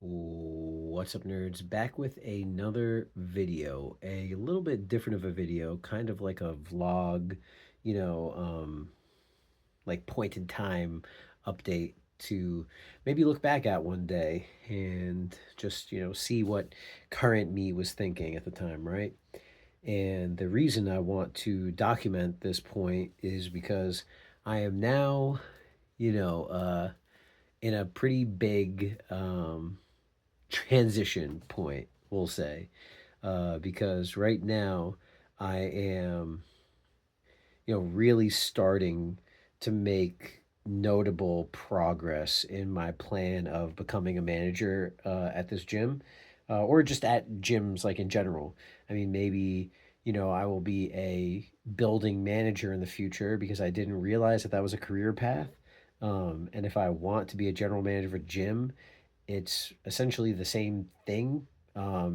What's up, nerds? Back with another video, a little bit different of a video, kind of like a vlog, you know, like point in time update to maybe look back at one day and just, see what current me was thinking at the time, right? And the reason I want to document this point is because I am now, you know, uh, in a pretty big, transition point, we'll say, because right now I am, really starting to make notable progress in my plan of becoming a manager at this gym, or just at gyms like in general. I mean, maybe I will be a building manager in the future because I didn't realize that that was a career path. And if I want to be a general manager of a gym, it's essentially the same thing,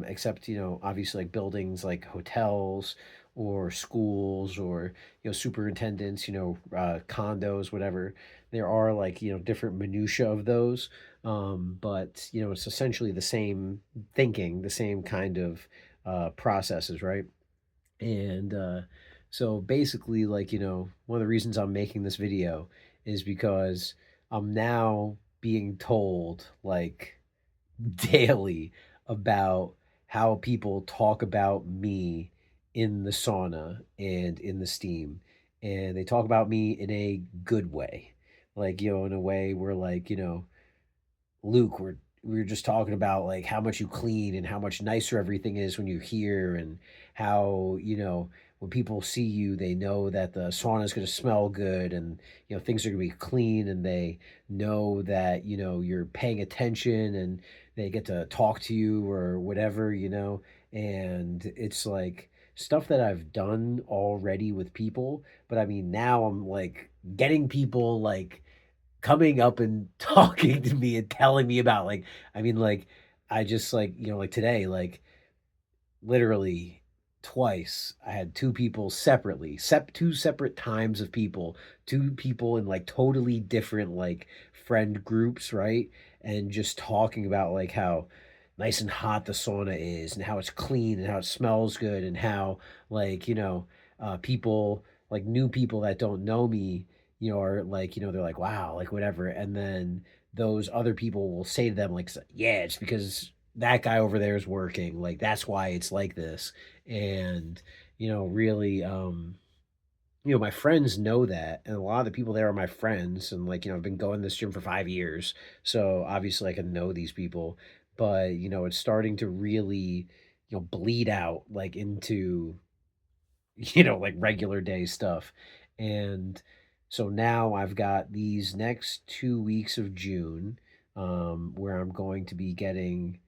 except obviously like buildings like hotels or schools or superintendents, condos, whatever. There are like different minutia of those, but it's essentially the same thinking, the same kind of processes, right? And so basically, like, one of the reasons I'm making this video is because I'm now being told, like, daily about how people talk about me in the sauna and in the steam. And they talk about me in a good way. Like, in a way where, like, Luke, we were just talking about like how much you clean and how much nicer everything is when you're here, and how when people see you, they know that the sauna is going to smell good, and things are going to be clean, and they know that you're paying attention, and they get to talk to you or whatever, and it's like stuff that I've done already with people, but I mean now I'm like getting people like coming up and talking to me and telling me about, like, I mean, like, I just, like, like today, like, literally twice I had two people separately, two separate times of people, two people in like totally different like friend groups, right? And just talking about like how nice and hot the sauna is, and how it's clean, and how it smells good, and how like people, like new people that don't know me, are like, they're like, wow, like whatever. And then those other people will say to them like, yeah, it's because that guy over there is working, like that's why it's like this. And really, my friends know that, and a lot of the people there are my friends, and like I've been going to this gym for 5 years, so obviously I can know these people. But it's starting to really bleed out like into like regular day stuff. And so now I've got these next 2 weeks of June, where I'm going to be getting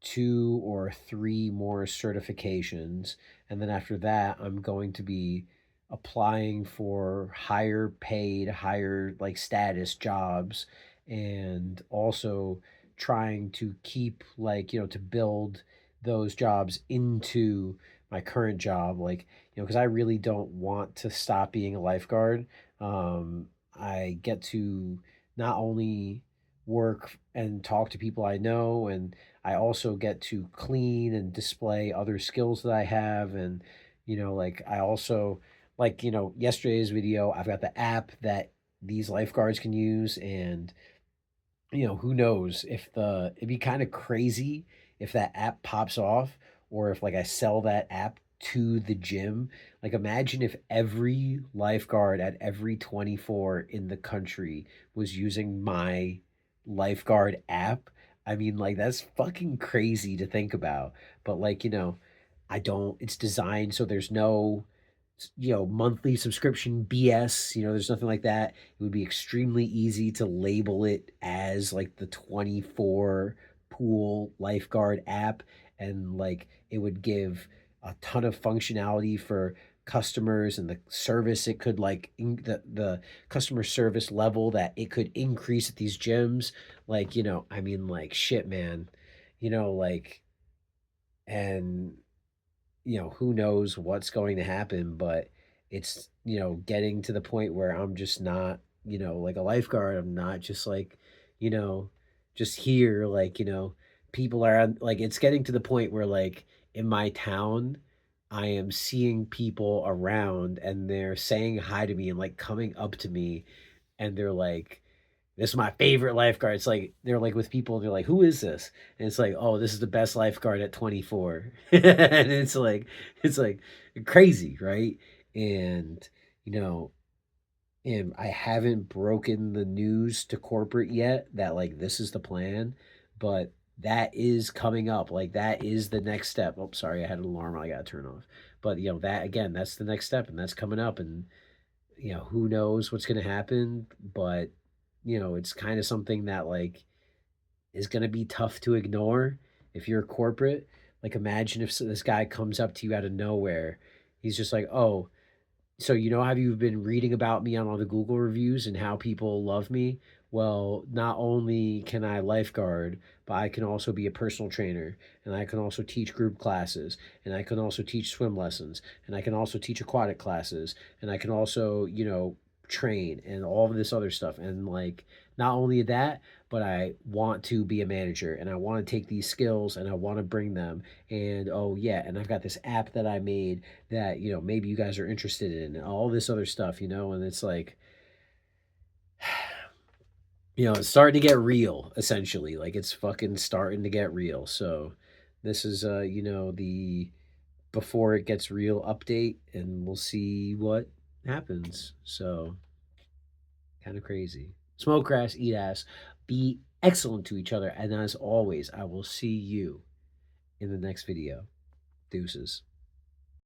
two or three more certifications. And then after that, I'm going to be applying for higher paid, higher like status jobs, and also trying to keep like, to build those jobs into my current job. Like, because I really don't want to stop being a lifeguard. I get to not only work and talk to people I know, and I also get to clean and display other skills that I have. And, like I also, like, yesterday's video, I've got the app that these lifeguards can use. And, who knows if it'd be kind of crazy if that app pops off, or if like I sell that app to the gym. Like imagine if every lifeguard at every 24 in the country was using my lifeguard app. I mean, like that's fucking crazy to think about. But like, I don't, it's designed so there's no monthly subscription BS. There's nothing like that. It would be extremely easy to label it as like the 24 pool lifeguard app, and like it would give a ton of functionality for customers, and the service it could like the customer service level that it could increase at these gyms. Like, I mean, like shit, man. Like, and who knows what's going to happen, but it's, getting to the point where I'm just not, like a lifeguard. I'm not just like, you know, just here, like, people are like, it's getting to the point where, like, in my town, I am seeing people around and they're saying hi to me and like coming up to me and they're like, "This is my favorite lifeguard." It's like they're like with people, they're like, "Who is this?" And it's like, "Oh, this is the best lifeguard at 24." And it's like crazy, right? And you know, and I haven't broken the news to corporate yet that like this is the plan, but that is coming up. Like that is the next step. Oh, sorry, I had an alarm I gotta turn off. But that again, that's the next step and that's coming up. And who knows what's gonna happen, but it's kind of something that like is gonna be tough to ignore if you're a corporate. Like imagine if this guy comes up to you out of nowhere. He's just like, "Oh, so have you been reading about me on all the Google reviews and how people love me? Well, not only can I lifeguard, but I can also be a personal trainer, and I can also teach group classes, and I can also teach swim lessons, and I can also teach aquatic classes, and I can also, train and all of this other stuff. And like not only that, but I want to be a manager and I want to take these skills and I want to bring them. And oh yeah, and I've got this app that I made that maybe you guys are interested in and all this other stuff, and it's like it's starting to get real essentially. Like it's fucking starting to get real. So this is the before it gets real update and we'll see what happens. So kind of crazy. Smoke grass, eat ass, be excellent to each other, and as always I will see you in the next video. Deuces.